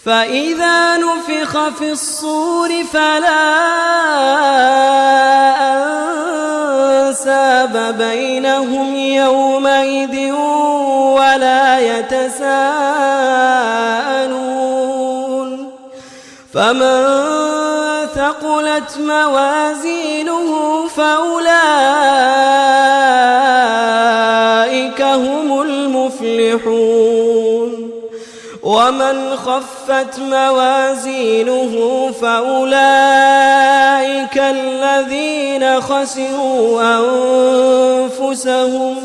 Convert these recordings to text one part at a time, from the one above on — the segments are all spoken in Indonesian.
فإذا نفخ في الصور فلا أنساب بينهم يومئذ ولا يتساءلون فمن ثقلت موازينه فأولئك هم المفلحون ومن خفت موازينه فأولئك الذين خسروا أنفسهم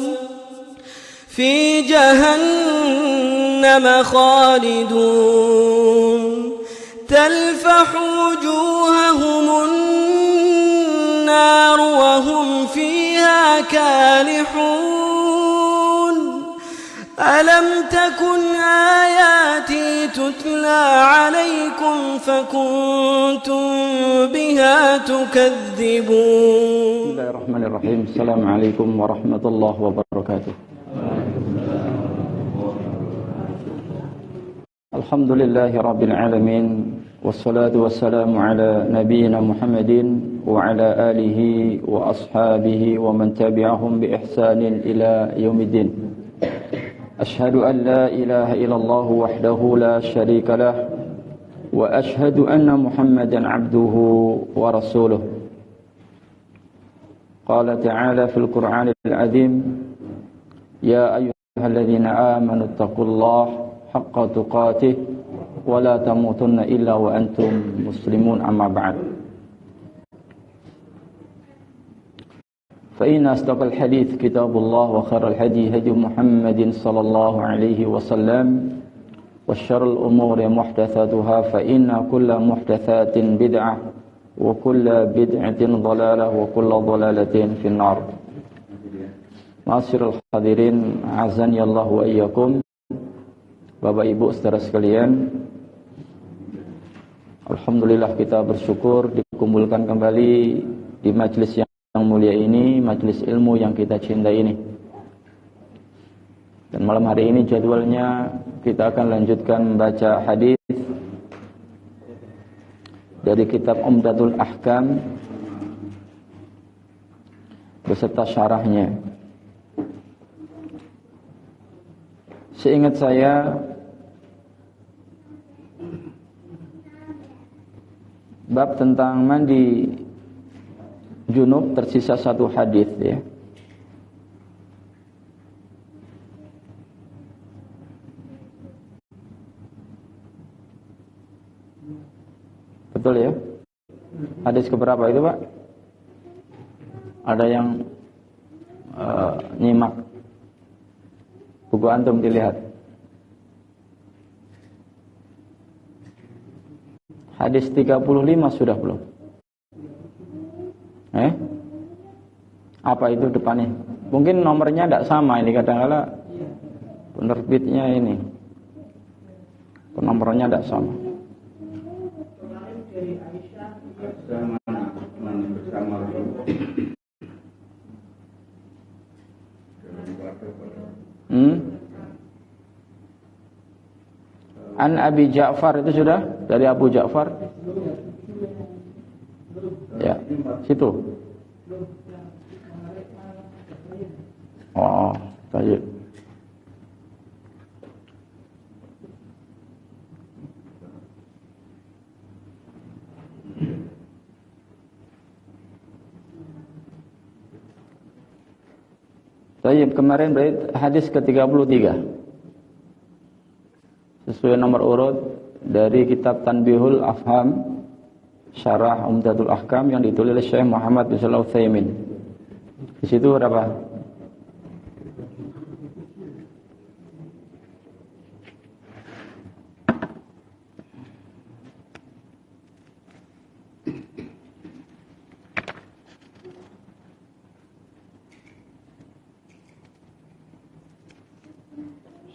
في جهنم خالدون تلفح وجوههم النار وهم فيها كالحون ألم تكن آياتي تتلى عليكم فكنتم بها تكذبون بسم الله الرحمن الرحيم السلام عليكم ورحمة الله وبركاته الحمد لله رب العالمين والصلاة والسلام على نبينا محمد وعلى آله وأصحابه ومن تبعهم بإحسان إلى يوم الدين أشهد أن لا إله إلا الله وحده لا شريك له وأشهد أن محمدا عبده ورسوله قال تعالى في القرآن العظيم يا أيها الذين آمنوا اتقوا الله حق تقاته ولا تموتن إلا وأنتم مسلمون أما بعد فإن أصدق الحديث كتاب الله وخير الهدي هدي محمد صلى الله عليه وسلم وشر الأمور محدثاتها فإن كل محدثات بدعة وكل بدعة ضلالة وكل ضلالة في النار. Ma'asyiral hadirin, azani Allah wa iyyakum. Bapak Ibu saudara sekalian, alhamdulillah kita bersyukur dikumpulkan kembali di majelis yang mulia ini, majelis ilmu yang kita cintai ini. Dan malam hari ini jadwalnya kita akan lanjutkan membaca hadis dari kitab Umdatul Ahkam beserta syarahnya. Seingat saya bab tentang mandi junub tersisa satu hadis ya. Betul ya? Hadis keberapa itu, Pak? Ada yang nyimak buku antum dilihat. Hadis 35 sudah belum? Apa itu depannya? Mungkin nomornya tidak sama ini, kadang-kadang penerbitnya ini nomornya tidak sama. An Abi Ja'far itu sudah dari Abu Ja'far. Ya, situ. Oh, baik. Baik, kemarin berarti hadis ke-33. Sesuai nomor urut dari kitab Tanbihul Afham Syarah Umdatul Ahkam yang ditulis oleh Syekh Muhammad bin Shalih Al-Utsaimin. Di situ berapa?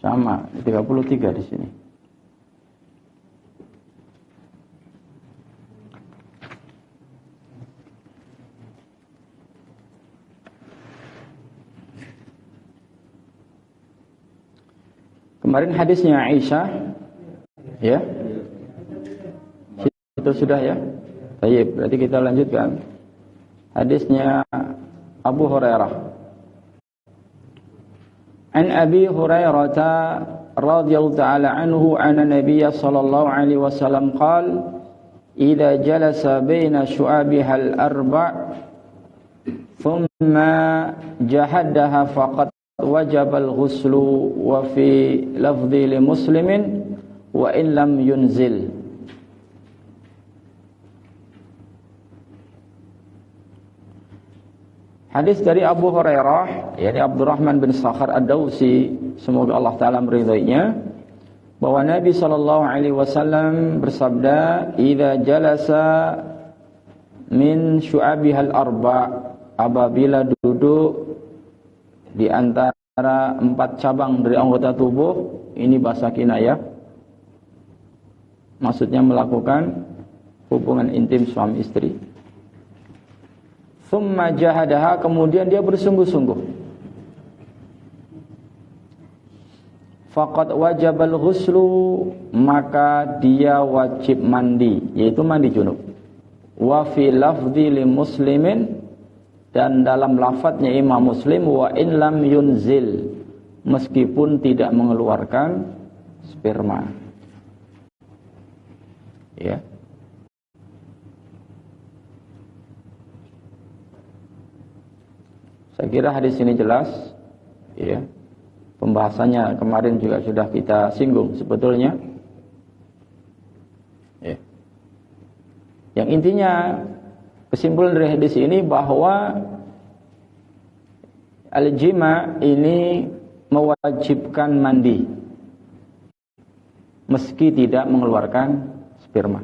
Sama, 33 di sini. Kemarin hadisnya Aisyah Ya? Itu sudah ya? Baik, berarti kita lanjutkan. Hadisnya Abu Hurairah. An Abi Hurairah radhiyallahu ta'ala anhu anna Nabiy sallallahu alaihi wasallam qala idza jalasa baina syu'abiha al-arba' thumma jahadaha faqad wajaba al-ghuslu wa fi lafdhi li muslimin wa in lam yunzil. Hadis dari Abu Hurairah, yakni Abdurrahman bin Sakhar Ad-Dawsi, semoga Allah Ta'ala meridainya, bahwa Nabi SAW bersabda, "Idza jalasa min syu'abihal arba'," apabila duduk di antara 4 cabang dari anggota tubuh, ini bahasa kinayah, maksudnya melakukan hubungan intim suami istri. Thumma jahadaha, kemudian dia bersungguh-sungguh. Faqad wajabal ghuslu, maka dia wajib mandi, yaitu mandi junub. Wa fi lafdhi li muslimin, dan dalam lafadznya Imam Muslim, wa in lam yunzil, meskipun tidak mengeluarkan sperma. Ya. Saya kira hadis ini jelas, ya. Pembahasannya kemarin juga sudah kita singgung sebetulnya. Ya. Yang intinya, kesimpulan dari hadis ini bahwa al-jima ini mewajibkan mandi meski tidak mengeluarkan sperma.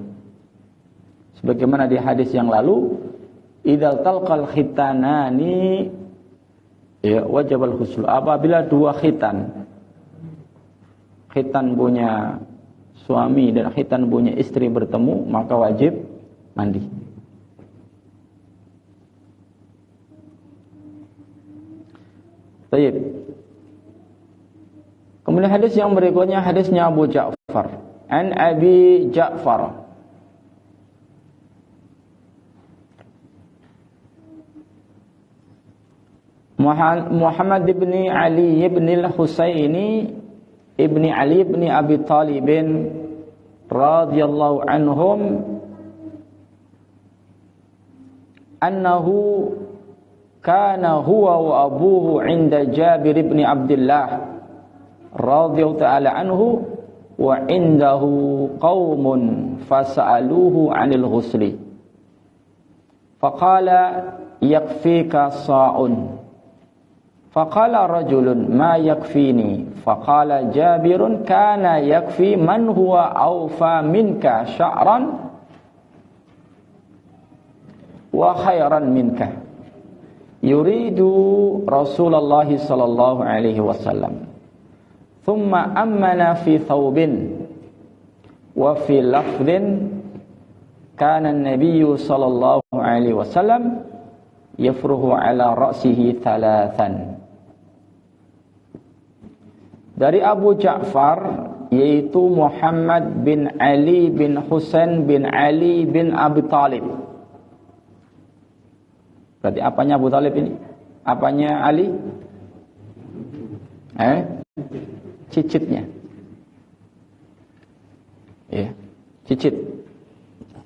Sebagaimana di hadis yang lalu, idzal talqal khitanani, ya, wajibal ghusl, apabila 2 khitan punya suami dan khitan punya istri bertemu, maka wajib mandi. Baik. Kemudian hadis yang berikutnya, hadisnya Abu Ja'far. An Abi Ja'far, Muhammad ibn Ali ibn al-Husaini ibn Ali ibn Abi Talib radhiyallahu anhum annahu kana huwa wa abuhu 'inda Jabir ibn Abdullah radhiyallahu ta'ala anhu wa 'indahu qaumun fas'aluhu 'anil ghusli faqala yakfika sa'un. Faqala rajulun ma yakfini, faqala Jabirun kana yakfi man huwa awfa minka sya'ran wa khairan minka, yuridu Rasulullah sallallahu alaihi wasallam. Thumma ammana fi thawbin wa fi lafdhin kana an-nabiyyu sallallahu alaihi wasallam yafruhu ala ra'sihi thalathan. Dari Abu Ja'far, yaitu Muhammad bin Ali bin Husain bin Ali bin Abi Talib. Berarti apanya Abu Talib ini? Apanya Ali? Cicitnya. Ya, cicit.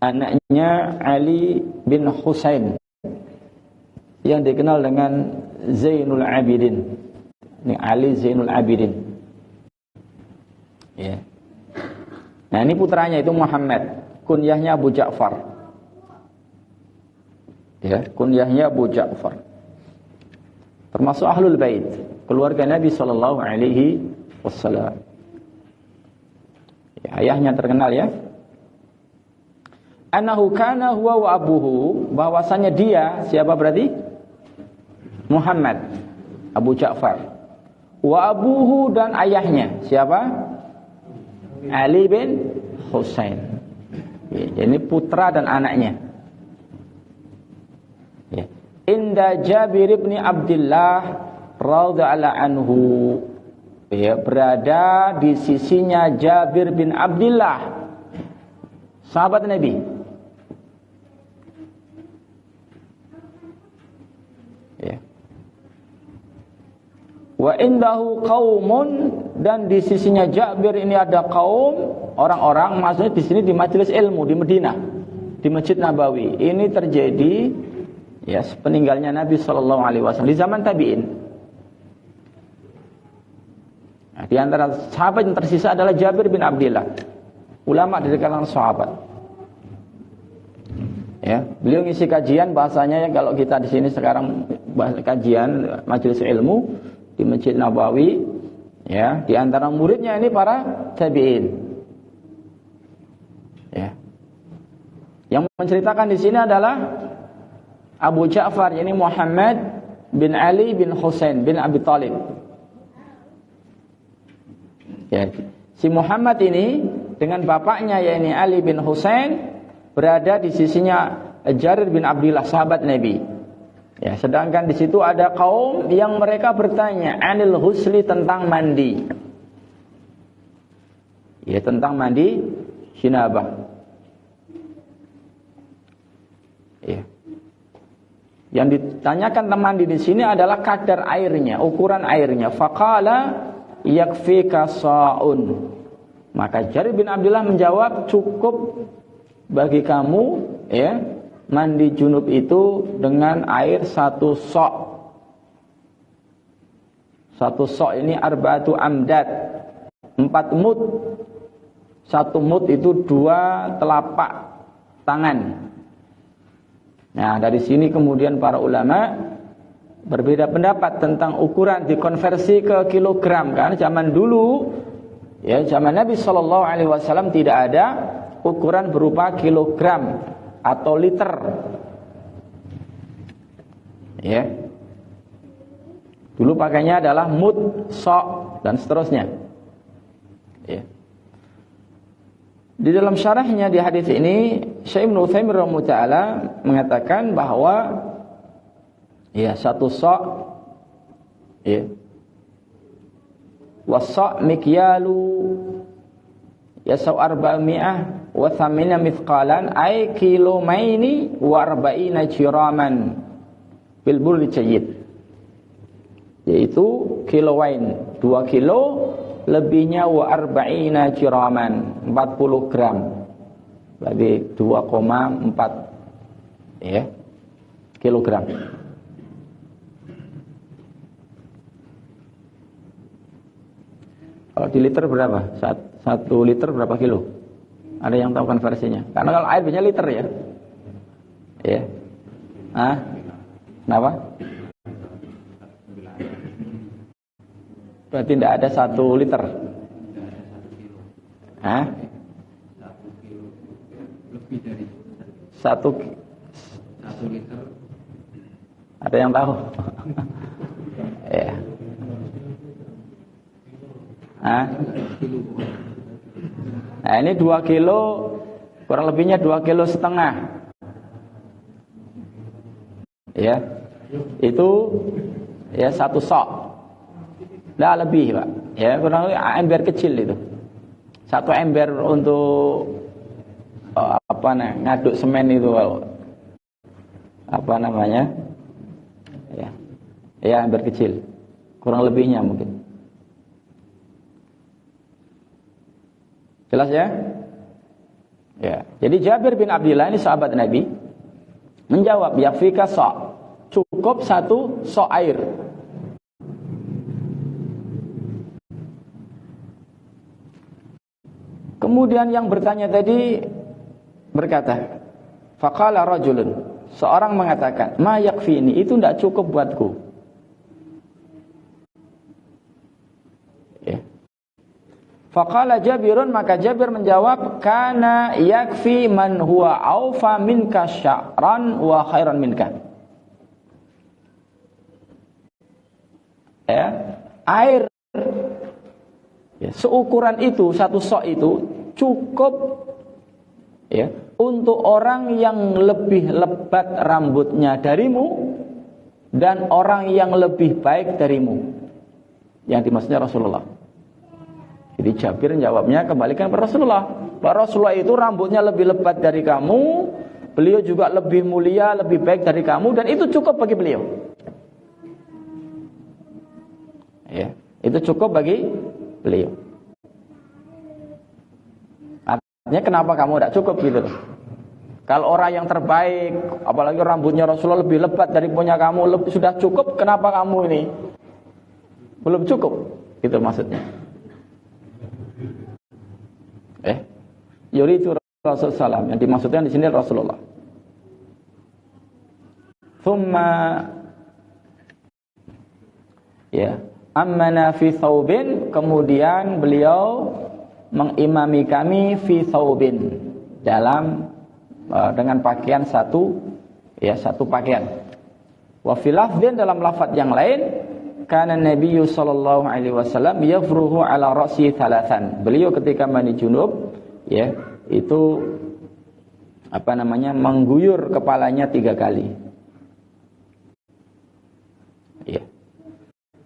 Anaknya Ali bin Husain, yang dikenal dengan Zainul Abidin. Ini Ali Zainul Abidin. Ya. Nah, ini putranya itu Muhammad, kunyahnya Abu Ja'far. Ya, kunyahnya Abu Ja'far. Termasuk Ahlul Bait, keluarga Nabi sallallahu alaihi wasallam. Ya, ayahnya terkenal ya. Annahu kana huwa wa abuhu, bahwasanya dia, siapa berarti? Muhammad, Abu Ja'far. Wa abuhu, dan ayahnya, siapa? Ali bin Husain. Ya, ini putra dan anaknya. Ya. Inda Jabir bin Abdullah radhiyallahu anhu, ya, berada di sisinya Jabir bin Abdullah, sahabat Nabi. Ya. Wa indahu qaumun, dan di sisinya Jabir ini ada kaum, orang-orang, maksudnya di sini di majelis ilmu di Madinah, di Masjid Nabawi. Ini terjadi ya peninggalnya Nabi sallallahu alaihi wasallam di zaman tabi'in. Nah, di antara sahabat yang tersisa adalah Jabir bin Abdullah, ulama dari kalangan sahabat. Ya, beliau ngisi kajian, bahasanya ya kalau kita di sini sekarang bahas kajian majelis ilmu di Masjid Nabawi, ya, di antara muridnya ini para tabi'in. Ya. Yang menceritakan di sini adalah Abu Ja'far, yakni Muhammad bin Ali bin Husain bin Abi Thalib. Ya, si Muhammad ini dengan bapaknya yakni Ali bin Husain berada di sisinya Jarir bin Abdullah, sahabat Nabi. Ya, sedangkan di situ ada kaum yang mereka bertanya anil husli, tentang mandi. Ya, tentang mandi jinabah. Ya. Yang ditanyakan tentang mandi di sini adalah kadar airnya, ukuran airnya. Faqala yakfika sa'un. Maka Jarir bin Abdullah menjawab, cukup bagi kamu, ya, mandi junub itu dengan air 1 sok. 1 sok ini arba'atu amdad, 4 mud. 1 mud itu 2 telapak tangan. Nah, dari sini kemudian para ulama berbeda pendapat tentang ukuran, dikonversi ke kilogram. Karena zaman dulu, ya, zaman Nabi SAW tidak ada ukuran berupa kilogram atau liter. Ya. Dulu pakainya adalah mud, sok, dan seterusnya. Ya. Di dalam syarahnya di hadis ini, Syekh Ibnu Utsaimin rahimahullah taala mengatakan bahwa ya 1 sok, ya, was-sok mikyalu yasau 400 wa 8 mithqalan ay kilomaini wa 40 jiraman bil burri jayyid, yaitu kilowain 2 kilo, lebihnya wa 40 jiraman 40 gram, berarti 2,4 ya kilogram. Kalau di liter berapa? 1 liter berapa kilo? Ada yang tahu konversinya? Karena kalau air biasanya liter ya. Ya. Ah? Kenapa? Berarti tidak ada 1 liter. Hah? 1 liter. Ada yang tahu? Ya. Hah? Nah, ini 2 kilo, kurang lebihnya 2,5 kilo. Ya. Itu ya 1 sok. Dah lebih, Pak. Ya, kurang lebih ember kecil itu. 1 ember untuk ngaduk semen itu, apa namanya? Ya. Ya, ember kecil. Kurang lebihnya mungkin. Jelas ya? Ya. Jadi Jabir bin Abdullah ini sahabat Nabi menjawab, yakfika sok. Cukup 1 sok air. Kemudian yang bertanya tadi berkata, faqala rajulun, seorang mengatakan, ma yakfini, itu tidak cukup buatku. Ya. Faqala Jabirun, maka Jabir menjawab, kana yakfi man huwa aufa minka sya'ran wa khairan minka. Ya, air ya, seukuran itu, 1 sok itu cukup ya untuk orang yang lebih lebat rambutnya darimu dan orang yang lebih baik darimu. Yang dimaksudnya Rasulullah Jadi Jabir jawabnya kembalikan ke Rasulullah. Bahwa Rasulullah itu rambutnya lebih lebat dari kamu, beliau juga lebih mulia, lebih baik dari kamu, dan itu cukup bagi beliau. Ya, itu cukup bagi beliau. Artinya kenapa kamu tidak cukup gitu loh? Kalau orang yang terbaik, apalagi rambutnya Rasulullah lebih lebat dari punya kamu, sudah cukup, kenapa kamu ini belum cukup? Gitu maksudnya. Yuridu Rasulullah SAW, yang dimaksudkan di sini Rasulullah. Thumma ammana fi thawbin, kemudian beliau mengimami kami fi thawbin, dalam dengan pakaian satu pakaian. Wa fil lafdhin, dalam lafaz yang lain, kana Nabi sallallahu alaihi wasallam yafruhu ala ra'si thalathan. Beliau ketika mandi junub itu mengguyur kepalanya 3 kali.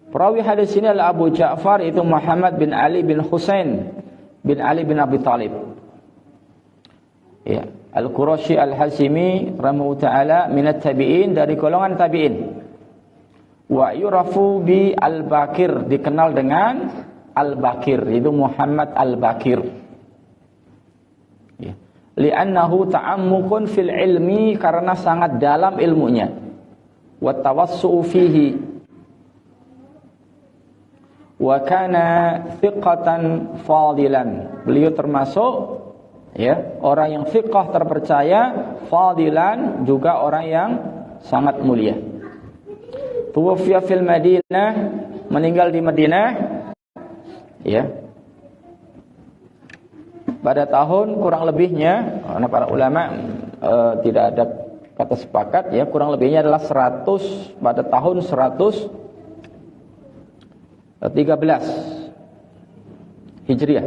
Perawi hadis ini adalah Abu Ja'far, itu Muhammad bin Ali bin Husain bin Ali bin Abi Thalib. Al-Qurashi Al-Hasimi rahimahu ta'ala minat tabi'in, dari golongan tabi'in. Wa yurafu bi Al-Bakir, dikenal dengan Al-Bakir, itu Muhammad Al-Bakir. Li'annahu ta'ammukun fil ilmi, karena sangat dalam ilmunya. Wa tawassu'u fihi. Wa kana thiqatan fadilan. Beliau termasuk orang yang thiqah, terpercaya, fadilan, juga orang yang sangat mulia. Tuwaffiya fil Madinah, meninggal di Madinah pada tahun kurang lebihnya, karena para ulama tidak ada kata sepakat, kurang lebihnya adalah 100, pada tahun 113 Hijriah.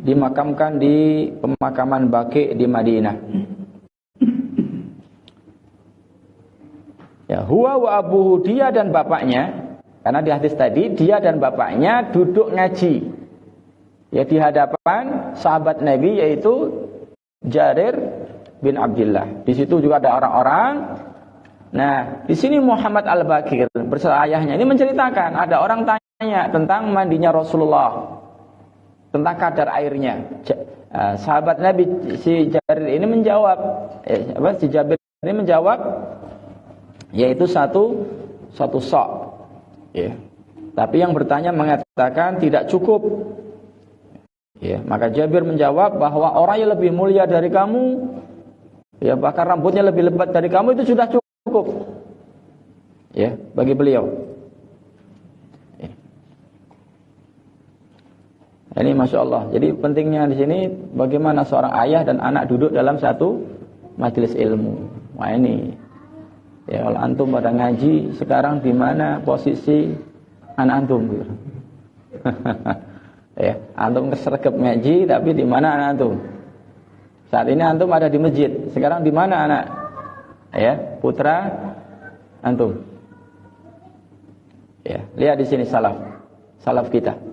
Dimakamkan di pemakaman Baqi di Madinah. Huwa wa abuhu, dia dan bapaknya, karena di hadis tadi dia dan bapaknya duduk ngaji di hadapan sahabat Nabi, yaitu Jarir bin Abdullah. Di situ juga ada orang-orang. Nah, di sini Muhammad Al-Bakir bersama ayahnya ini menceritakan, ada orang tanya tentang mandinya Rasulullah, tentang kadar airnya. Sahabat Nabi si Jarir ini menjawab, si Jabir ini menjawab, yaitu satu sok. Tapi yang bertanya mengatakan tidak cukup. Maka Jabir menjawab bahwa orang yang lebih mulia dari kamu, bahkan rambutnya lebih lebat dari kamu, itu sudah cukup bagi beliau. Ini Masya Allah. Jadi pentingnya di sini bagaimana seorang ayah dan anak duduk dalam satu majelis ilmu. Wah ini, kalau antum pada ngaji sekarang, di mana posisi anak antum? Antum kesergap ngaji, tapi di mana anak antum? Saat ini antum ada di masjid. Sekarang di mana anak? Putra antum. Lihat di sini salaf kita.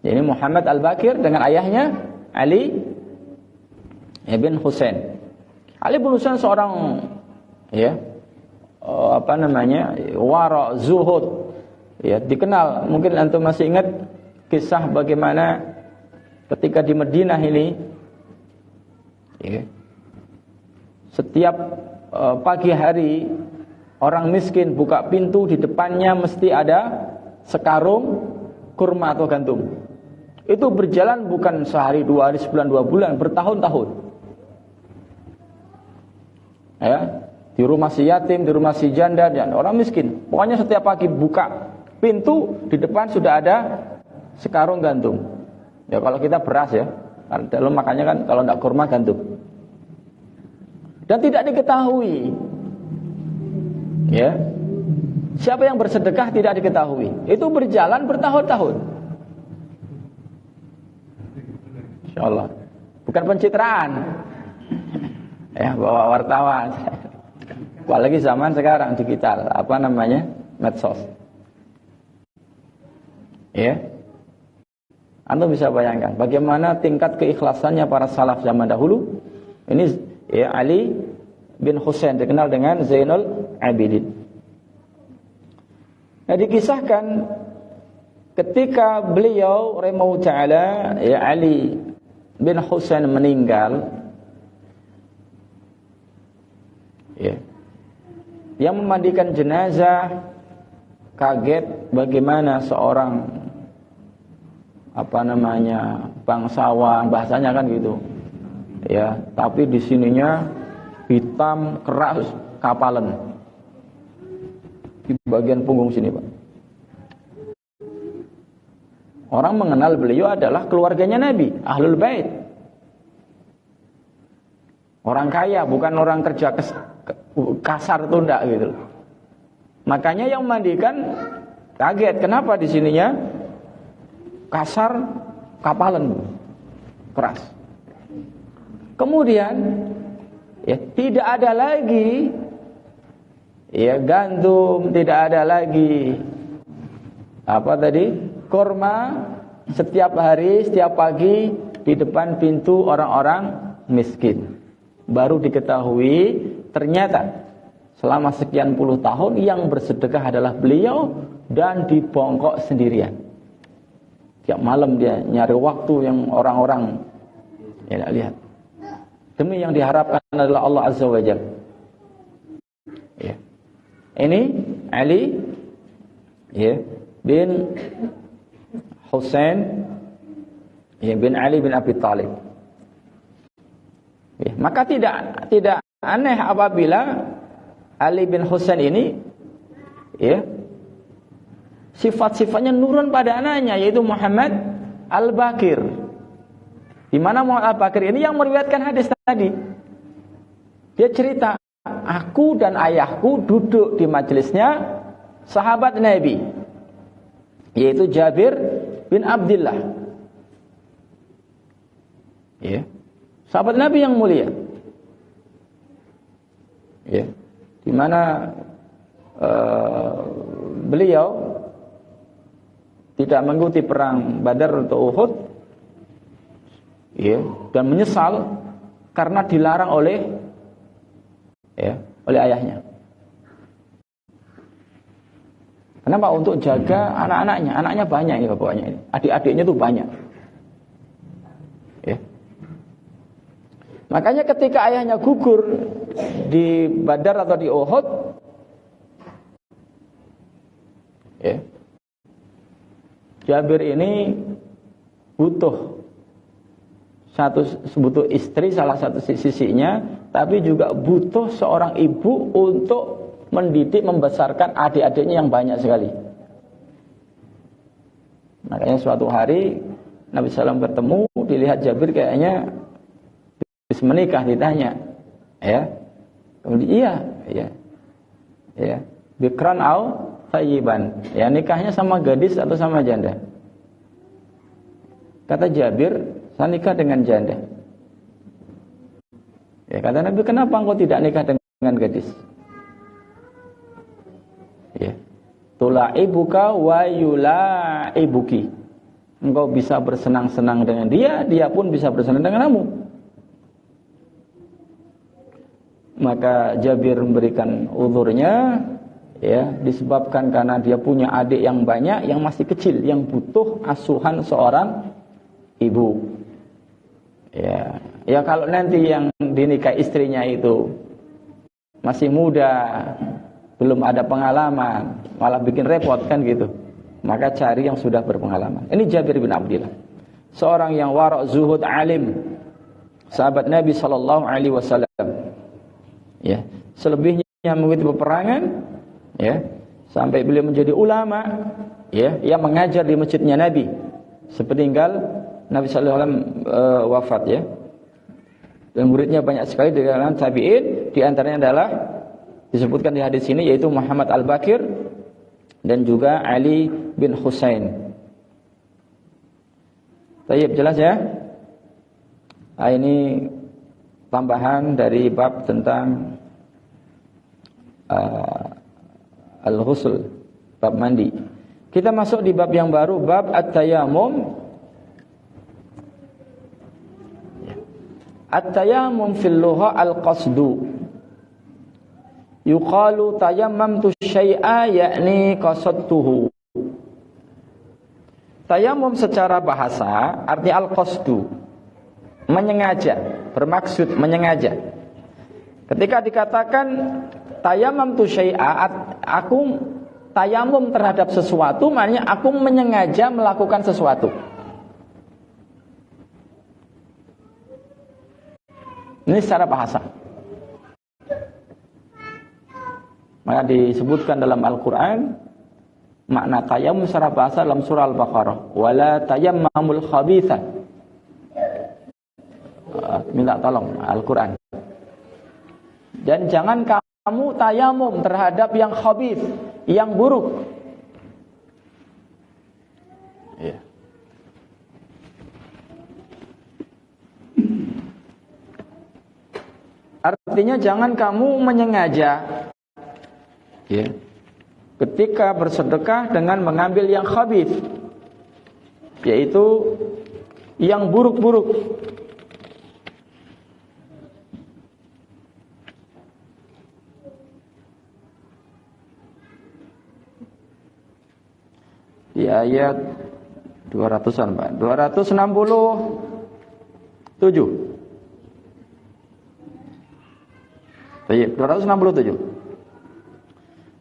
Ini Muhammad Al-Bakir dengan ayahnya Ali bin Husain. Ali bin Husain seorang wara zuhud, dikenal. Mungkin antum masih ingat kisah bagaimana ketika di Madinah ini, setiap pagi hari orang miskin buka pintu, di depannya mesti ada sekarung kurma atau gandum. Itu berjalan bukan sehari, 2 hari, sebulan, 2 bulan, bertahun-tahun. Di rumah si yatim, di rumah si janda, dan orang miskin. Pokoknya setiap pagi buka pintu, di depan sudah ada sekarung gandum. Kalau kita beras kalau makanya kan kalau tidak kurma gandum. Dan tidak diketahui. Siapa yang bersedekah tidak diketahui. Itu berjalan bertahun-tahun. Insyaallah. Bukan pencitraan. Bawa wartawan. Apalagi zaman sekarang digital, medsos. Ya. Anda bisa bayangkan bagaimana tingkat keikhlasannya para salaf zaman dahulu. Ini ya, Ali bin Husain dikenal dengan Zainul Abidin. Nah, dikisahkan ketika beliau rahimahullah taala ya Ali bin Husain meninggal, ya, yang memandikan jenazah kaget bagaimana seorang bangsawan, bahasanya kan gitu. Ya, tapi di sininya hitam keras kapalan. Di bagian punggung sini, Pak. Orang mengenal beliau adalah keluarganya Nabi, Ahlul Bait. Orang kaya, bukan orang kerja kasar itu enggak gitu. Makanya yang memandikan kaget, kenapa di sininya kasar kapalan, keras. Kemudian ya, tidak ada lagi ya gandum, tidak ada lagi kurma setiap hari, setiap pagi di depan pintu orang-orang miskin. Baru diketahui ternyata selama sekian puluh tahun yang bersedekah adalah beliau dan dibongkok sendirian. Tiap malam dia nyari waktu yang orang-orang ya lihat. Demi yang diharapkan adalah Allah Azza wa Jalla. Ya. Ini Ali ya bin Husain ya, bin Ali bin Abi Thalib. Ya, maka tidak aneh apabila Ali bin Husain ini ya sifat-sifatnya nurun pada anaknya, yaitu Muhammad Al-Baqir. Di mana Muhammad Al-Baqir ini yang meriwayatkan hadis tadi. Dia cerita, aku dan ayahku duduk di majelisnya sahabat Nabi, yaitu Jabir bin Abdullah. Ya. Sahabat Nabi yang mulia. Ya. Di mana beliau tidak mengikuti perang Badar atau Uhud, ya, dan menyesal karena dilarang oleh ayahnya. Kenapa? Untuk jaga anak-anaknya. Anaknya banyak ini bapaknya ini. Adik-adiknya itu banyak. Ya. Makanya ketika ayahnya gugur di Badar atau di Uhud, ya, Jabir ini butuh istri salah satu sisinya, tapi juga butuh seorang ibu untuk mendidik, membesarkan adik-adiknya yang banyak sekali. Makanya suatu hari Nabi SAW bertemu, dilihat Jabir kayaknya habis menikah, ditanya, ya, kemudian iya, bikran au thayyiban, ya, nikahnya sama gadis atau sama janda? Kata Jabir, saya nikah dengan janda. Ya, kata Nabi, kenapa engkau tidak nikah dengan gadis? Ya, tulaibuka wa yulaibuki. Engkau bisa bersenang-senang dengan dia, dia pun bisa bersenang dengan kamu. Maka Jabir memberikan uzurnya, ya, disebabkan karena dia punya adik yang banyak yang masih kecil, yang butuh asuhan seorang ibu. Ya kalau nanti yang dinikah istrinya itu masih muda, belum ada pengalaman, malah bikin repot kan gitu. Maka cari yang sudah berpengalaman. Ini Jabir bin Abdullah, seorang yang wara' zuhud alim, sahabat Nabi SAW. Ya, selebihnya mengikuti peperangan, ya, sampai beliau menjadi ulama, ya, yang mengajar di masjidnya Nabi sepeninggal Nabi SAW wafat, ya. Dan muridnya banyak sekali di kalangan tabi'in, di antaranya adalah disebutkan di hadis ini, yaitu Muhammad Al-Baqir dan juga Ali bin Husain. Baik, jelas ya? Ini tambahan dari bab tentang Al-Ghusl, bab mandi. Kita masuk di bab yang baru, bab at-tayammum. At-tayammum fil lugha al-qasdu. Yuqalu tayammamtu syai'a yakni qasadtuhu. Tayammum secara bahasa artinya al-qasdu, menyengaja, bermaksud menyengaja. Ketika dikatakan tayammamtu syai'a, aku tayamum terhadap sesuatu, maknanya aku menyengaja melakukan sesuatu. Ini secara bahasa. Maka disebutkan dalam Al-Quran makna tayammum secara bahasa dalam surah Al-Baqarah, wala tayammamul khabitha. Minta tolong Al-Quran. Dan jangan kamu tayamum terhadap yang khabith, yang buruk. Ya. Artinya jangan kamu menyengaja, ya, ketika bersedekah dengan mengambil yang khabith, yaitu yang buruk-buruk. Di ayat 200-an, Pak. 267. Baik, 267.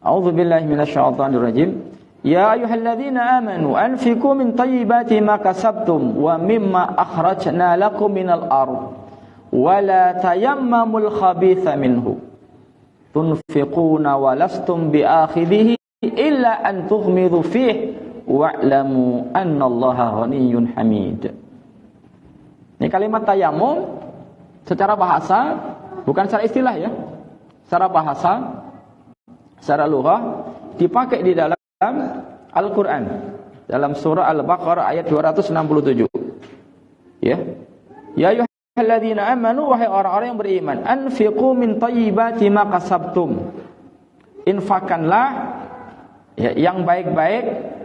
A'udzu billahi minasyaitonir rajim. Ya ayyuhalladzina amanu anfiqu min thayyibati ma kasabtum wa mimma akhrajna lakum minal ardh wa la tayammamul khabitha minhu tunfiquna wa lastum biakhidhihi illa an tughmidu fihi wa'lamu annallaha ghaniyyun hamid. Ini kalimat tayammum secara bahasa, bukan secara istilah ya. Secara bahasa, secara lughah dipakai di dalam Al-Quran, dalam surah Al-Baqarah ayat 267. Ya. Ya ayyuhalladzina amanu, wahai orang-orang yang beriman, anfiqu min thayyibati ma kasabtum. Infakkanlah ya, yang baik-baik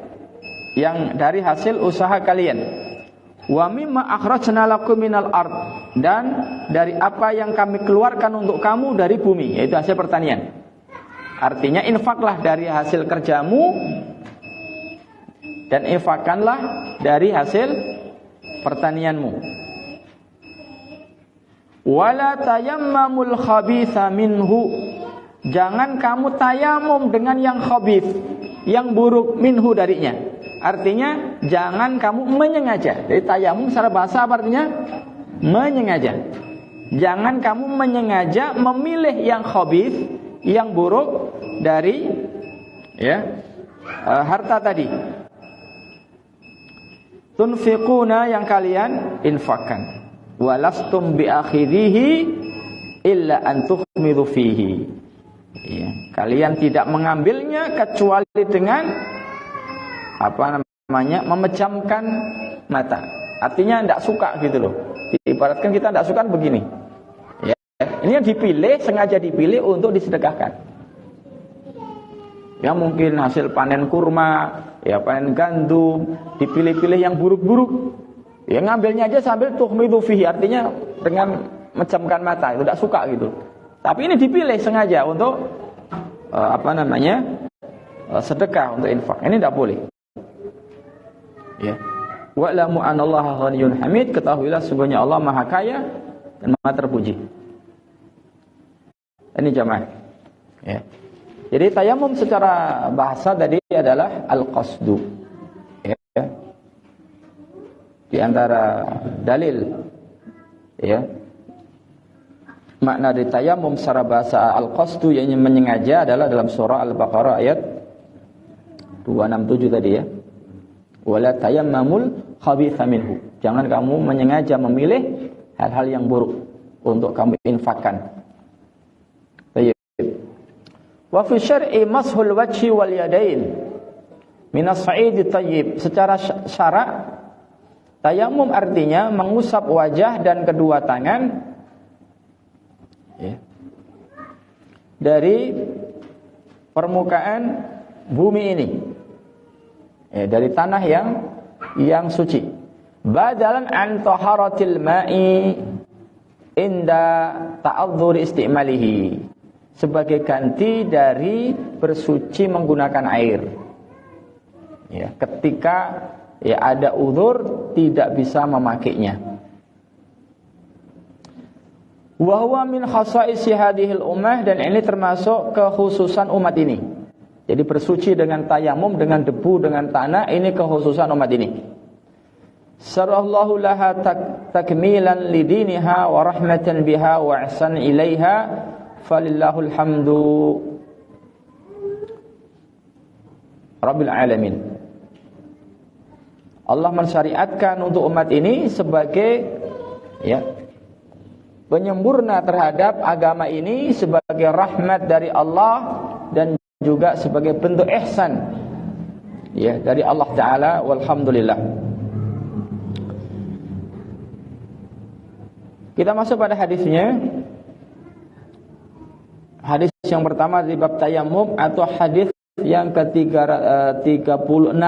yang dari hasil usaha kalian. Wa mimma akhrajna lakum minal ard, dan dari apa yang kami keluarkan untuk kamu dari bumi, yaitu hasil pertanian. Artinya infaklah dari hasil kerjamu dan infakkanlah dari hasil pertanianmu. Wala tayammamul khabitha minhu, jangan kamu tayamum dengan yang khabith, yang buruk, minhu darinya. Artinya jangan kamu menyengaja. Jadi tayamum secara bahasa apa artinya? Menyengaja. Jangan kamu menyengaja memilih yang khabith, yang buruk dari ya harta tadi. Tunfiquna, yang kalian infakkan. Walastum biakhirihi illa an tukhmidu fihi. Ya, kalian tidak mengambilnya kecuali dengan apa namanya, memejamkan mata. Artinya tidak suka gitu loh. Ibaratkan kita tidak suka begini. Ya, ini yang dipilih, sengaja dipilih untuk disedekahkan. Ya mungkin hasil panen kurma, ya panen gandum, dipilih-pilih yang buruk-buruk. Ya ngambilnya aja sambil tuhmidu fihi, artinya dengan memejamkan mata, itu tidak suka gitu. Tapi ini dipilih sengaja untuk sedekah, untuk infak. Ini tidak boleh. Ya. Wa'lamu anallaha ghaniyyun hamid, ketahuilah sungguhnya Allah Maha Kaya dan Maha Terpuji. Ini jamaah. Ya. Jadi tayamum secara bahasa tadi adalah al-qasdu. Ya. Di antara dalil ya, makna dari tayamum secara bahasa al-qasdu yang menyengaja adalah dalam surah Al-Baqarah ayat 267 tadi ya. Wala tayammamul khabitha minhu. Jangan kamu menyengaja memilih hal-hal yang buruk untuk kamu infakkan. Baik. Wa fi syar'i mashul wajhi wal yadain min as-sa'id thayyib. Secara syarak tayamum artinya mengusap wajah dan kedua tangan ya, dari permukaan bumi ini. dari tanah yang suci. Badalan an taharatil ma'i inda ta'adzur istimalihi, sebagai ganti dari bersuci menggunakan air. Ya, ketika ada uzur tidak bisa memakainya. Wa huwa min khasaisi hadhil ummah, dan ini termasuk kekhususan umat ini. Jadi bersuci dengan tayamum, dengan debu, dengan tanah, ini kekhususan umat ini. Sarallahu laha takmilan lidiniha wa rahmatan biha wa ihsan ilaiha falillahul hamdu rabbil alamin. Allah mensyariatkan untuk umat ini sebagai penyempurna terhadap agama ini, sebagai rahmat dari Allah dan juga sebagai bentuk ihsan dari Allah Ta'ala. Walhamdulillah. Kita masuk pada hadisnya. Hadis yang pertama di bab tayammum, atau hadis yang ke-36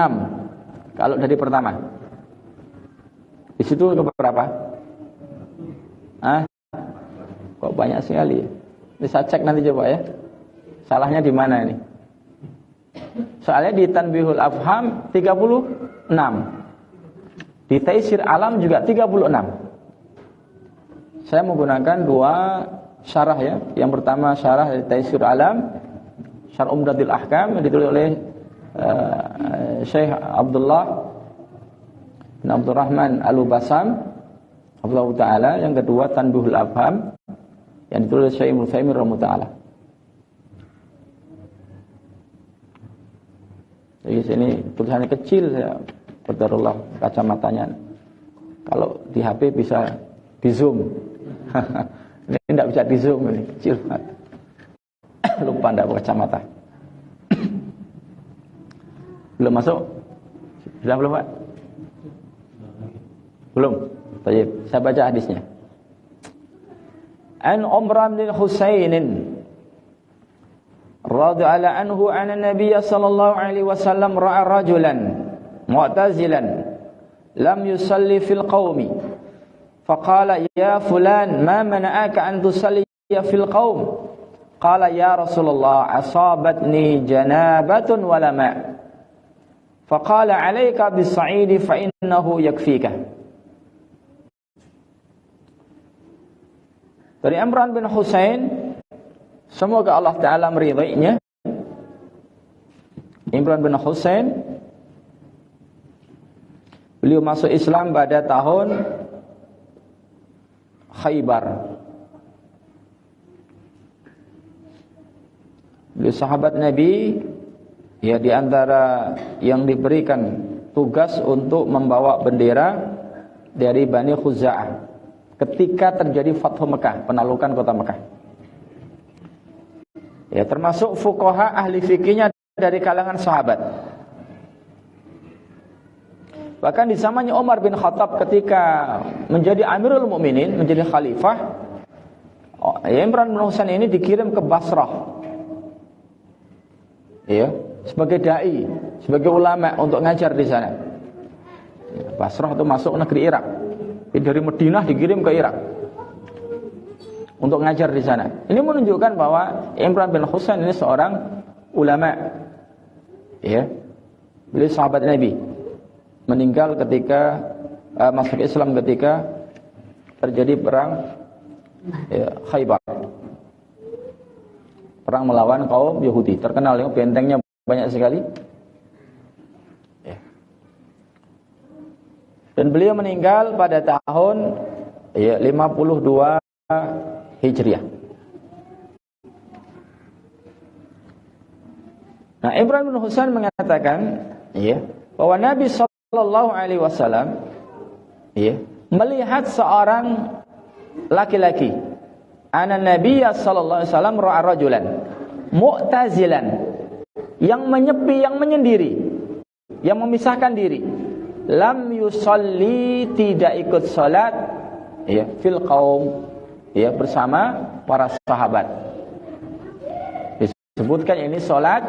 kalau dari pertama. Di situ ke berapa? Kok banyak sekali. Bisa cek nanti coba ya. Salahnya di mana ini? Soalnya di Tanbihul Afham 36. Di Taisir Alam juga 36. Saya menggunakan dua syarah ya. Yang pertama syarah dari Taisir Alam, Syarh Umdatul Ahkam, yang ditulis oleh Syekh Abdullah bin Abdurrahman Al-Basam Allah Ta'ala. Yang kedua Tanbihul Afham, yang ditulis oleh Syekh Ibnu Utsaimin rahimahullah ta'ala. Jadi sini tulisannya kecil, saya qadarullah kacamatanya. Kalau di HP bisa di zoom. Ini tidak bisa di zoom, ini kecil banget. Lupa tidak pakai kacamata. Belum masuk? Sudah belum Pak? Belum? Baik, saya baca hadisnya. An Umran bin Husainin radhiyallahu anhu anna Nabiy sallallahu alaihi wasallam ra'a rajulan mu'tazilan lam yusalli fil qaumi faqala ya fulan ma mana'aka an tusalli fil qaum qala ya Rasulullah asabatni janabatun wala ma' faqala 'alaika bis-sa'idi fa innahu yakfika. Dari Imran bin Husain, semoga Allah Ta'ala meridainya. Imran bin Husain, beliau masuk Islam pada tahun Khaybar. Beliau sahabat Nabi, ya, di antara yang diberikan tugas untuk membawa bendera dari Bani Khuza'ah ketika terjadi Fathu Mekah, penaklukan kota Mekah. Ya, termasuk fuqaha ahli fikihnya dari kalangan sahabat. Bahkan di zamannya Umar bin Khattab ketika menjadi Amirul Mukminin, menjadi khalifah, Imran bin Husain ini dikirim ke Basrah. Ya, sebagai dai, sebagai ulama untuk ngajar di sana. Basrah itu masuk negeri Irak. Dari Madinah dikirim ke Irak untuk ngajar di sana. Ini menunjukkan bahwa Imran bin Husain ini seorang ulama. Ya. Beliau sahabat Nabi. Meninggal ketika masuk Islam ketika terjadi perang Khaybar. Perang melawan kaum Yahudi. Terkenal ya, bentengnya banyak sekali. Dan beliau meninggal pada tahun 52 Hijriah. Nah, Imran bin Husain mengatakan bahwa Nabi sallallahu alaihi wasallam melihat seorang laki-laki. Ana Nabiyya sallallahu alaihi wasallam ra'a rajulan mu'tazilan, yang menyepi, yang menyendiri, yang memisahkan diri. Lam yusalli, tidak ikut salat fil qaum, bersama para sahabat. Disebutkan ini salat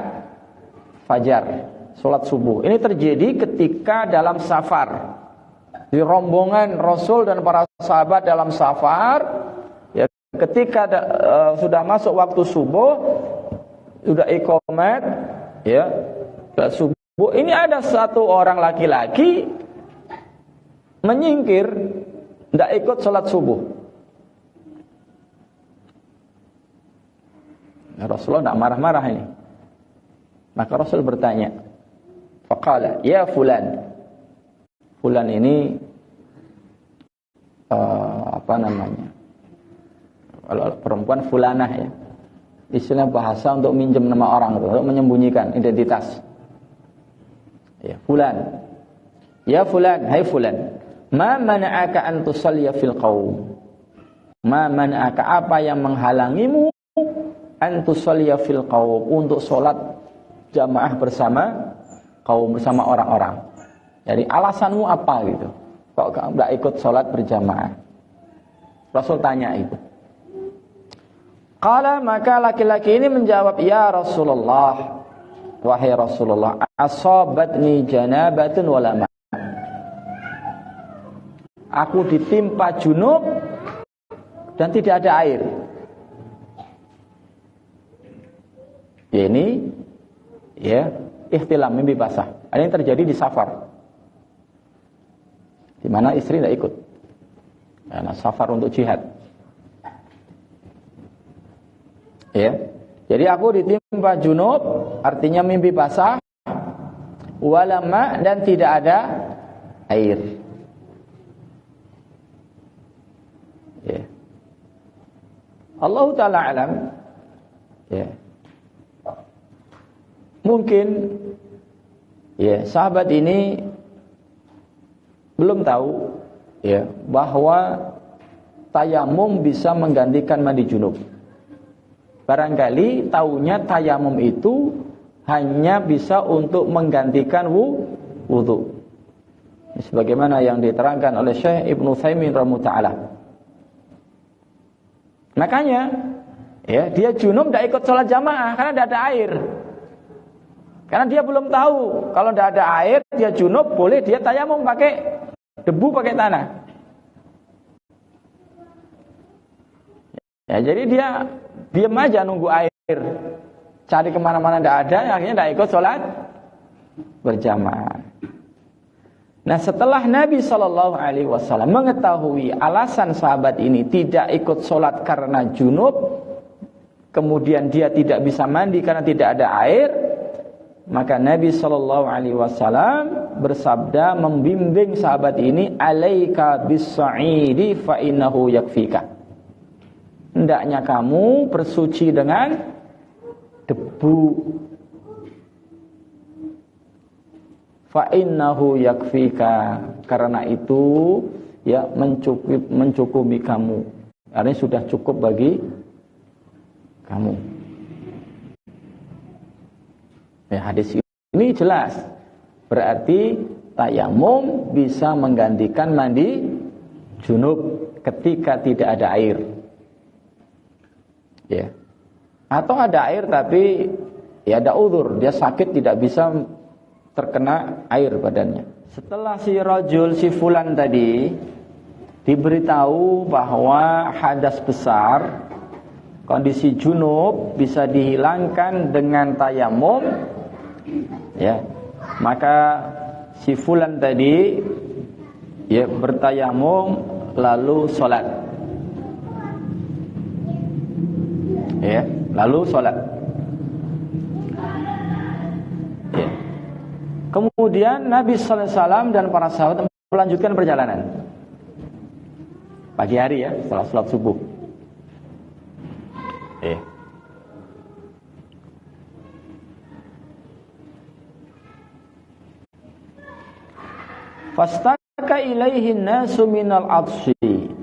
fajar, sholat subuh. Ini terjadi ketika dalam safar. Di rombongan Rasul dan para sahabat dalam safar, ya, ketika sudah masuk waktu subuh, sudah iqamat, ya, subuh. Ini ada satu orang laki-laki menyingkir, tidak ikut sholat subuh. Nah, Rasulullah tidak marah-marah ini. Maka Rasul bertanya, faqala, ya fulan. Fulan ini apa namanya? Kalau perempuan fulanah ya. Istilah bahasa untuk minjem nama orang itu, untuk menyembunyikan identitas. Ya, fulan. Ya fulan, hai fulan. Ma mana'aka an tusalliya fil qaum? Ma mana'aka, apa yang menghalangimu an tusalliya fil qaum, untuk salat jamaah bersama kaum, bersama orang-orang? Jadi alasanmu apa gitu? Kok kamu tidak ikut sholat berjamaah? Rasul tanya itu. Qala, maka laki-laki ini menjawab, ya Rasulullah, wahai Rasulullah, asabatni janabatun wala ma'. Aku ditimpa junub dan tidak ada air. Ini ya ihtilam, mimpi basah. Ini terjadi di safar, di mana istri tidak ikut karena safar untuk jihad. Ya, jadi aku ditimpa junub, artinya mimpi basah, walama, dan tidak ada air. Ya, Allah Ta'ala alam. Ya, mungkin ya sahabat ini belum tahu ya bahwa tayamum bisa menggantikan mandi junub. Barangkali taunya tayamum itu hanya bisa untuk menggantikan wudu. Sebagaimana yang diterangkan oleh Syekh Ibnu Utsaimin rahimahullah taala. Makanya ya dia junub tidak ikut sholat jamaah karena tidak ada air. Karena dia belum tahu kalau tidak ada air, dia junub, boleh dia tayamum pakai debu, pakai tanah. Ya, jadi dia diam aja nunggu air, cari kemana-mana tidak ada, akhirnya tidak ikut sholat berjamaah. Nah, setelah Nabi SAW mengetahui alasan sahabat ini tidak ikut sholat karena junub, kemudian dia tidak bisa mandi karena tidak ada air, maka Nabi SAW bersabda membimbing sahabat ini, alaika bis-sa'idi fa innahu yakfika. Hendaknya kamu bersuci dengan debu, fa innahu yakfika, karena itu ya mencukupi kamu. Artinya sudah cukup bagi kamu. Ya, hadis ini jelas. Berarti tayamum bisa menggantikan mandi junub ketika tidak ada air. Ya. Atau ada air tapi ya ada uzur, dia sakit tidak bisa terkena air badannya. Setelah si rajul, si fulan tadi diberitahu bahwa hadas besar, kondisi junub bisa dihilangkan dengan tayamum, ya, maka si fulan tadi ya bertayamum lalu sholat, ya, lalu sholat. Ya. Kemudian Nabi Sallallahu Alaihi Wasallam dan para sahabat melanjutkan perjalanan pagi hari ya, setelah sholat subuh. Fastaka ilaihin nasu minal atshi.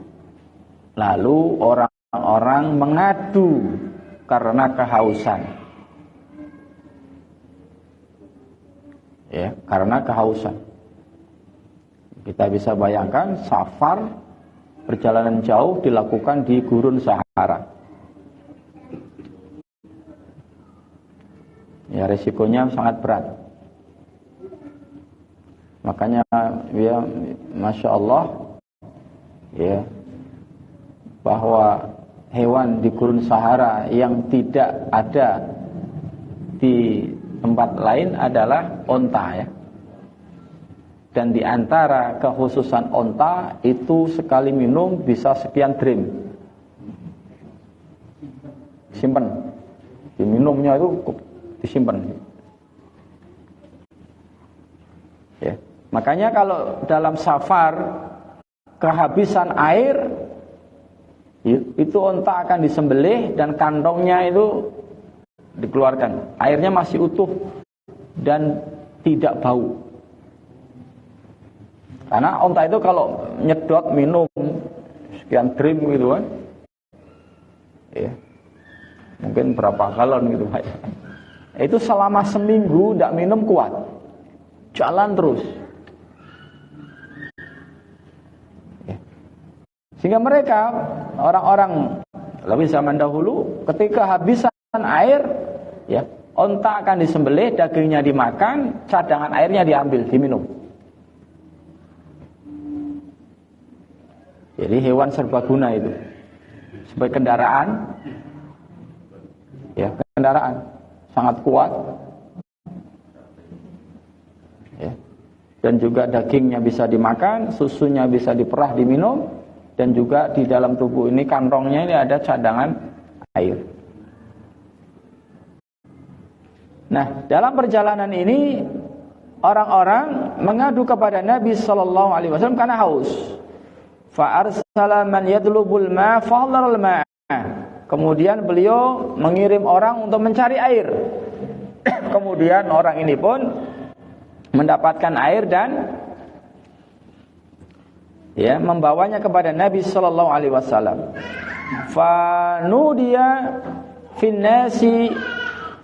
Lalu orang-orang mengadu karena kehausan. Ya, karena kehausan. Kita bisa bayangkan safar, perjalanan jauh dilakukan di gurun Sahara. Ya, resikonya sangat berat. Makanya ya Masya Allah ya, bahwa hewan di gurun Sahara yang tidak ada di tempat lain adalah onta ya. Dan di antara kekhususan onta itu sekali minum bisa sekian drim. Simpen. Diminumnya itu disimpan. Ya. Makanya kalau dalam safar kehabisan air, itu onta akan disembelih dan kantongnya itu dikeluarkan. Airnya masih utuh dan tidak bau. Karena onta itu kalau nyedot minum sekian drim gitu kan, ya, mungkin berapa galon gitu Pak. Itu selama seminggu tidak minum kuat, jalan terus. Ya. Sehingga mereka orang-orang lebih zaman dahulu ketika habisan air, ya, onta akan disembelih, dagingnya dimakan, cadangan airnya diambil, diminum. Jadi hewan serbaguna itu sebagai kendaraan, ya kendaraan sangat kuat, ya. Dan juga dagingnya bisa dimakan, susunya bisa diperah diminum, dan juga di dalam tubuh ini kantongnya ini ada cadangan air. Nah, dalam perjalanan ini orang-orang mengadu kepada Nabi Sallallahu Alaihi Wasallam karena haus. Fa'arsala man yadlubul ma fahdaral ma. Kemudian beliau mengirim orang untuk mencari air. Kemudian orang ini pun mendapatkan air dan ya membawanya kepada Nabi sallallahu alaihi wasallam. Fa nudiya fin nasi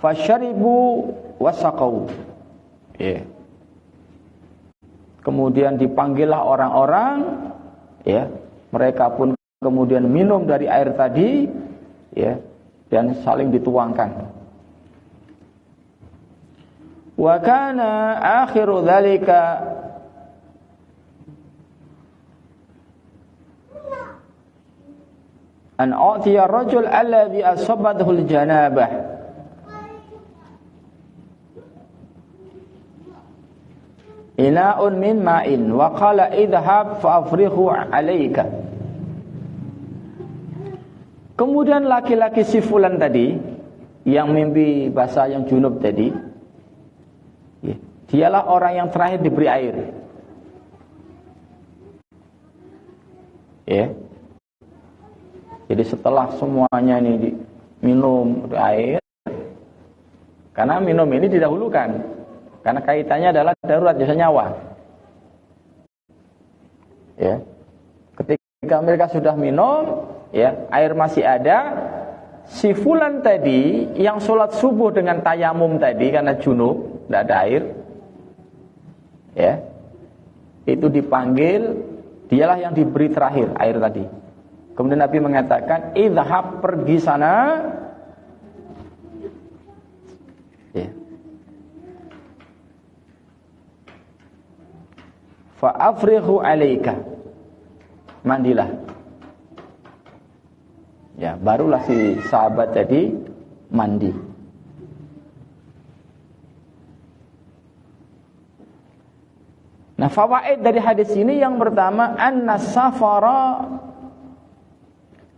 fasyaribu wasaqau. Ya. Kemudian dipanggillah orang-orang, ya, mereka pun kemudian minum dari air tadi, ya, dan saling dituangkan. Wa kana akhiru dzalika an a'tiya ar-rajul alladhi asabathu al-janabah. Ina'un min ma'in wa qala idhhab fa'afrighu 'alaika. Kemudian laki-laki si fulan tadi yang mimpi basah, yang junub tadi, ya, dialah orang yang terakhir diberi air. Ya. Jadi setelah semuanya ini minum air, karena minum ini didahulukan. Karena kaitannya adalah darurat jasa nyawa. Ya. Ketika mereka sudah minum, ya, air masih ada, si fulan tadi yang sholat subuh dengan tayamum tadi karena junub, tidak ada air, ya, itu dipanggil, dialah yang diberi terakhir air tadi. Kemudian Nabi mengatakan, idhhab, pergi sana, ya, fa'afrighu 'alaika, mandilah. Ya, barulah si sahabat tadi mandi. Nah, fawaid dari hadis ini yang pertama, anna safara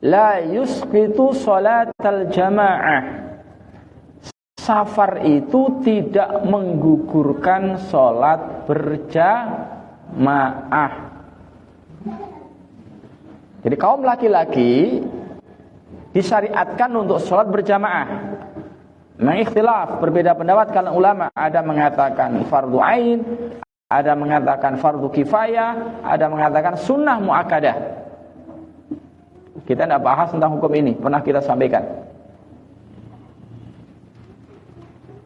la yusqitu salatal jamaah. Safar itu tidak menggugurkan salat berjamaah. Jadi kaum laki-laki disyariatkan untuk sholat berjamaah. Mengikhtilaf, berbeda pendapat kalangan ulama. Ada mengatakan fardu ain, ada mengatakan fardu kifayah, ada mengatakan sunnah muakkadah. Kita tidak bahas tentang hukum ini, pernah kita sampaikan.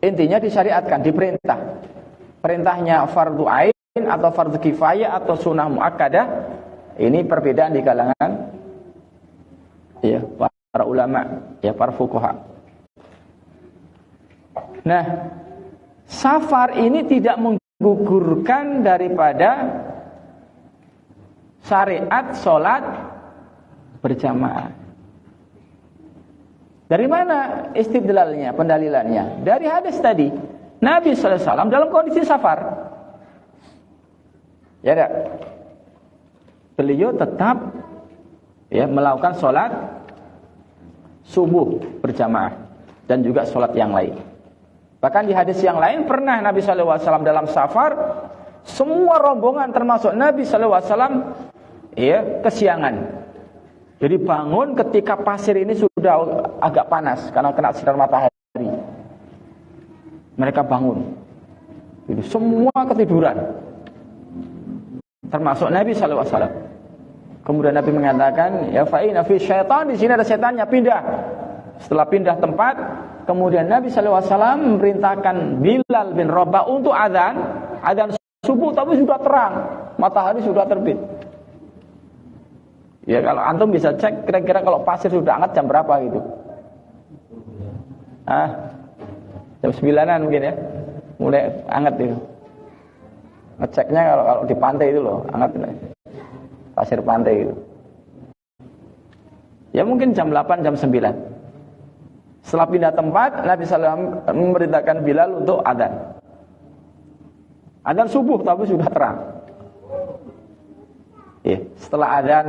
Intinya disyariatkan, diperintah. Perintahnya fardu ain atau fardu kifayah atau sunnah muakkadah. Ini perbedaan di kalangan, ya, para ulama, ya, para fuqaha. Nah, safar ini tidak menggugurkan daripada syariat sholat berjamaah. Dari mana istidlalnya, pendalilannya? Dari hadis tadi. Nabi sallallahu alaihi wasallam dalam kondisi safar. Ya enggak? Beliau tetap melakukan sholat subuh berjamaah dan juga sholat yang lain. Bahkan di hadis yang lain pernah Nabi sallallahu alaihi wasallam dalam safar, semua rombongan termasuk Nabi sallallahu alaihi wasallam kesiangan. Jadi bangun ketika pasir ini sudah agak panas karena kena sinar matahari. Mereka bangun. Jadi semua ketiduran. Termasuk Nabi sallallahu alaihi wasallam. Kemudian Nabi mengatakan, ya fa'ina fi syaitan, di sini ada setannya, pindah. Setelah pindah tempat, kemudian Nabi sallallahu alaihi wasallam memerintahkan Bilal bin Rabah untuk adzan subuh, tapi sudah terang, matahari sudah terbit. Ya kalau antum bisa cek kira-kira kalau pasir sudah hangat jam berapa gitu. Jam 9-an mungkin ya. Mulai hangat itu. Ngeceknya kalau di pantai itu loh, hangat itu. Pasir pantai itu. Ya mungkin jam 8, jam 9. Setelah pindah tempat, Nabi sallallahu alaihi wasallam memerintahkan Bilal untuk adzan. Adzan subuh tapi sudah terang. Setelah adzan,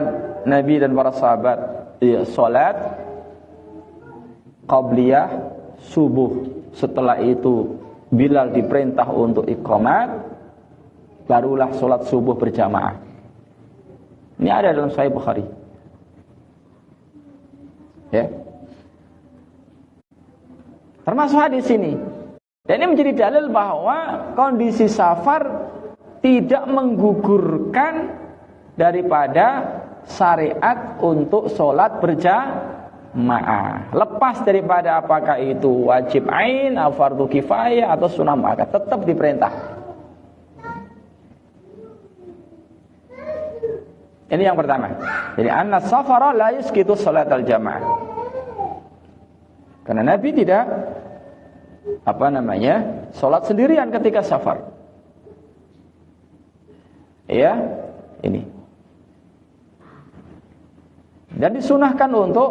Nabi dan para sahabat salat qabliyah subuh. Setelah itu Bilal diperintah untuk iqamat, barulah salat subuh berjamaah. Ini ada dalam Sahih Bukhari. Termasuk hadis ini. Dan ini menjadi dalil bahwa kondisi safar tidak menggugurkan daripada syariat untuk sholat berjamaah. Lepas daripada apakah itu wajib ain, fardu kifayah atau sunnah muakkad, tetap diperintah. Ini yang pertama. Jadi anna safara la yusqitu sholatal jamaah. Karena Nabi tidak sholat sendirian ketika safar. Ini. Dan disunahkan untuk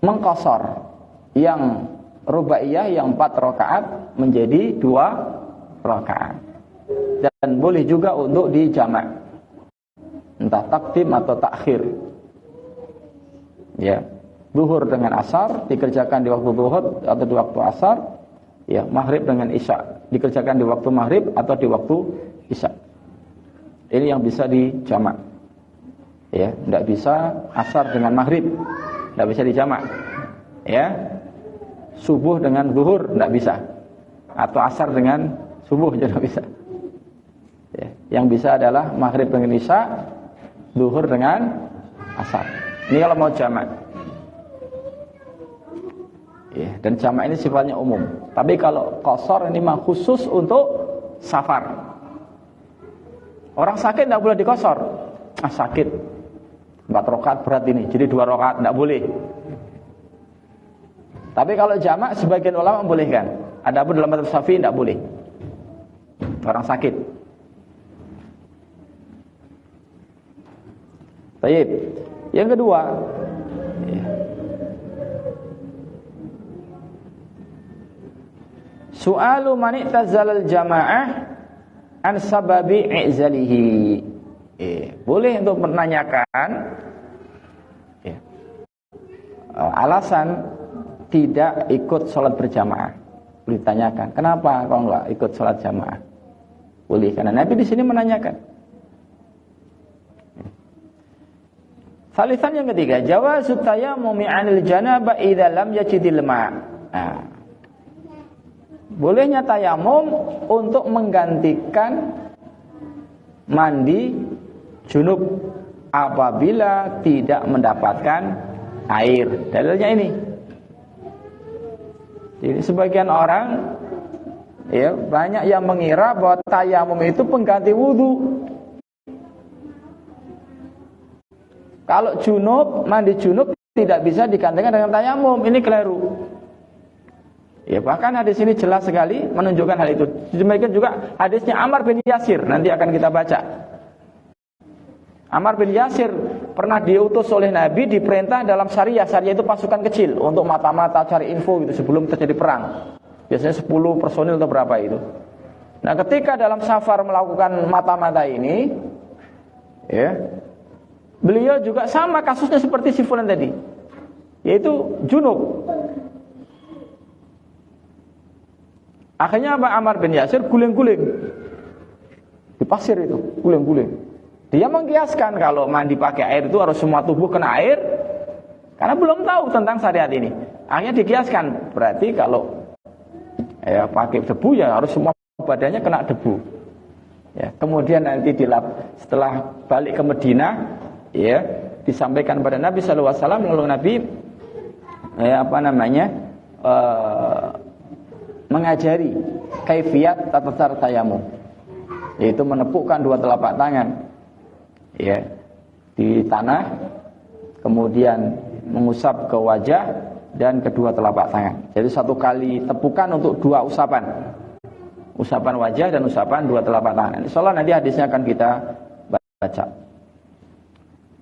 mengqashar yang rubaiyah yang 4 rakaat menjadi 2 rakaat. Dan boleh juga untuk dijamak. Entah takdim atau takhir. Zuhur dengan asar dikerjakan di waktu zuhur atau di waktu asar. Maghrib dengan isya dikerjakan di waktu maghrib atau di waktu isya. Ini yang bisa dijamak. Tidak bisa asar dengan maghrib, tidak bisa dijamak. Subuh dengan zuhur tidak bisa, atau asar dengan subuh juga tidak bisa. Yang bisa adalah maghrib dengan isya, zuhur dengan asar. Ini kalau mau jamak. Dan jamak ini sifatnya umum. Tapi kalau qashar ini memang khusus untuk safar. Orang sakit tidak boleh diqashar. Sakit 4 rakaat berat ini, jadi 2 rakaat tidak boleh. Tapi kalau jamak sebagian ulama membolehkan. Adapun dalam mazhab Syafi'i tidak boleh. Orang sakit. Baik. Yang kedua, su'alu man i'tazalal jamaah an sababi i'zalihi. Boleh untuk menanyakan alasan tidak ikut sholat berjamaah. Boleh ditanyakan, kenapa kau enggak ikut sholat jamaah? Boleh, karena Nabi di sini menanyakan. Salisan yang ketiga, jawazut tayammumi 'anil janabah idza lam yajidil ma'. Bolehnya tayamum untuk menggantikan mandi junub apabila tidak mendapatkan air. Dalilnya ini. Jadi sebagian orang banyak yang mengira bahwa tayamum itu pengganti wudu. Kalau junub, mandi junub tidak bisa digantikan dengan tayamum. Ini keliru. Ya, bahkan hadis ini jelas sekali menunjukkan hal itu. Demikian juga hadisnya Ammar bin Yasir, nanti akan kita baca. Ammar bin Yasir pernah diutus oleh Nabi, diperintah dalam syariah. Syariah itu pasukan kecil untuk mata-mata cari info gitu sebelum terjadi perang. Biasanya 10 personil atau berapa itu. Nah, ketika dalam safar melakukan mata-mata ini, ya, beliau juga sama kasusnya seperti si fulan tadi, yaitu junub. Akhirnya apa? Ammar bin Yasir guling-guling di pasir itu, guling-guling. Dia mengkiaskan kalau mandi pakai air itu harus semua tubuh kena air, karena belum tahu tentang syariat ini. Akhirnya dikiaskan, berarti kalau ya pakai debu ya harus semua badannya kena debu. Ya, kemudian nanti setelah balik ke Madinah, ya, disampaikan pada Nabi SAW, lalu Nabi mengajari kaifiyat tata cara tayamum, yaitu menepukkan 2 telapak tangan, ya, di tanah, kemudian mengusap ke wajah dan kedua telapak tangan. Jadi 1 kali tepukan untuk 2 usapan, usapan wajah dan usapan 2 telapak tangan. Insyaallah nanti hadisnya akan kita baca.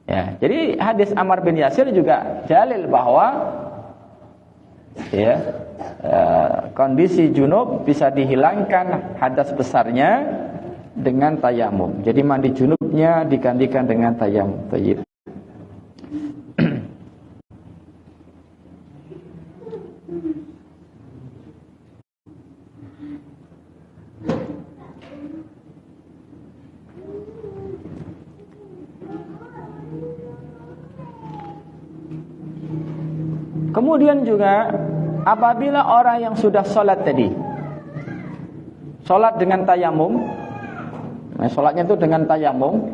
Ya, jadi hadis Ammar bin Yasir juga dalil bahwa, ya, kondisi junub bisa dihilangkan hadas besarnya dengan tayamum. Jadi mandi junubnya digantikan dengan tayamum. Tayyib. Kemudian juga apabila orang yang sudah sholat tadi, sholat dengan tayamum, sholatnya itu dengan tayamum,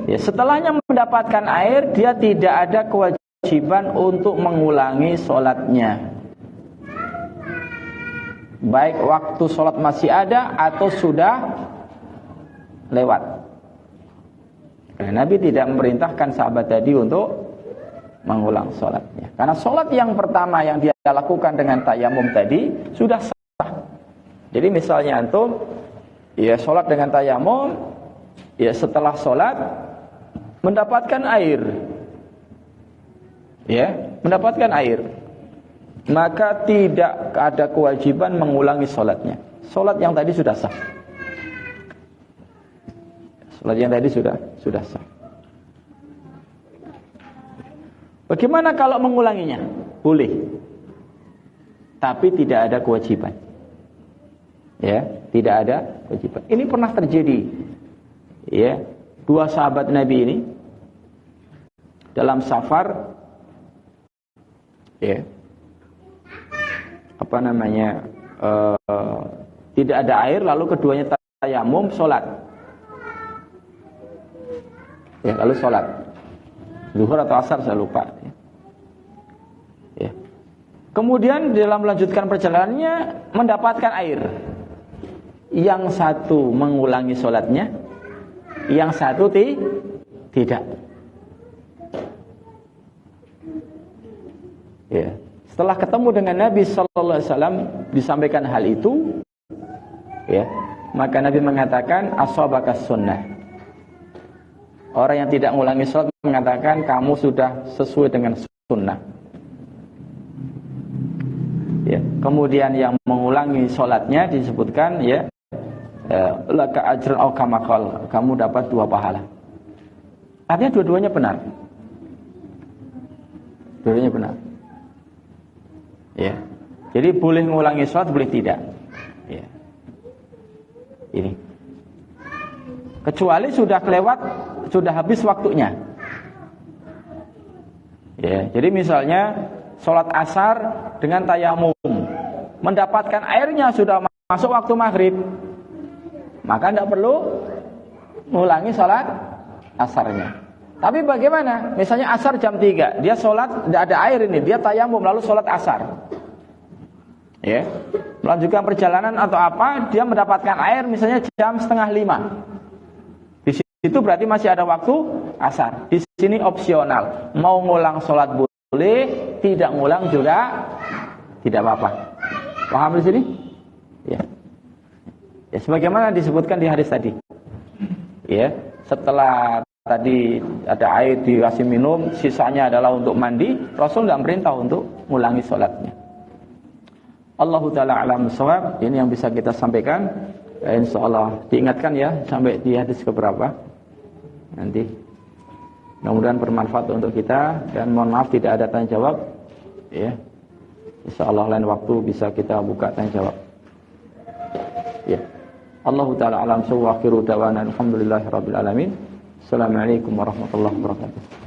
ya, setelahnya mendapatkan air, dia tidak ada kewajiban untuk mengulangi sholatnya, baik waktu sholat masih ada atau sudah lewat. Karena Nabi tidak memerintahkan sahabat tadi untuk mengulang sholatnya, karena sholat yang pertama yang dia lakukan dengan tayamum tadi sudah sah. Jadi misalnya antum, ya, sholat dengan tayamum, ya, setelah sholat mendapatkan air, ya, mendapatkan air, maka tidak ada kewajiban mengulangi sholatnya. Sholat yang tadi sudah sah. Sholat yang tadi sudah sah. Bagaimana kalau mengulanginya? Boleh, tapi tidak ada kewajiban. Ya, tidak ada kewajiban. Ini pernah terjadi, ya, 2 sahabat Nabi ini dalam safar, ya, tidak ada air, lalu keduanya tayamum sholat, ya, lalu sholat zuhur atau asar saya lupa, ya. Kemudian dalam melanjutkan perjalanannya mendapatkan air. Yang satu mengulangi sholatnya, yang satu tidak. Ya. Setelah ketemu dengan Nabi Sallallahu Alaihi Wasallam disampaikan hal itu, ya, maka Nabi mengatakan ashabakas sunnah. Orang yang tidak mengulangi sholat mengatakan kamu sudah sesuai dengan sunnah. Ya. Kemudian yang mengulangi sholatnya disebutkan, ya, laka ajrun au kama qala, kamu dapat 2 pahala. Artinya dua-duanya benar. Dua-duanya benar. Ya. Jadi boleh mengulangi sholat, boleh tidak. Ya. Ini. Kecuali sudah kelewat, sudah habis waktunya. Ya, jadi misalnya sholat asar dengan tayamum, mendapatkan airnya sudah masuk waktu maghrib, maka tidak perlu mengulangi sholat asarnya. Tapi bagaimana? Misalnya asar jam 3, dia sholat, tidak ada air ini, dia tayamum lalu sholat asar, ya, melanjutkan perjalanan atau apa, dia mendapatkan air misalnya jam 4:30. Itu berarti masih ada waktu asar. Di sini opsional. Mau ngulang sholat boleh, tidak ngulang juga tidak apa-apa. Paham di sini? Ya. Ya, sebagaimana disebutkan di hadis tadi. Ya, setelah tadi ada air dikasih minum, sisanya adalah untuk mandi, Rasul enggak merintah untuk mengulangi salatnya. Allahu taala alam shawab. Ini yang bisa kita sampaikan. Insyaallah diingatkan ya sampai di hadis keberapa nanti. Mudah-mudahan bermanfaat untuk kita dan mohon maaf tidak ada tanya jawab. Ya. Insyaallah lain waktu bisa kita buka tanya jawab. Ya. Allahu taala alam shawab. Akhiru dawana alhamdulillahirabbil alamin. Assalamualaikum warahmatullahi wabarakatuh.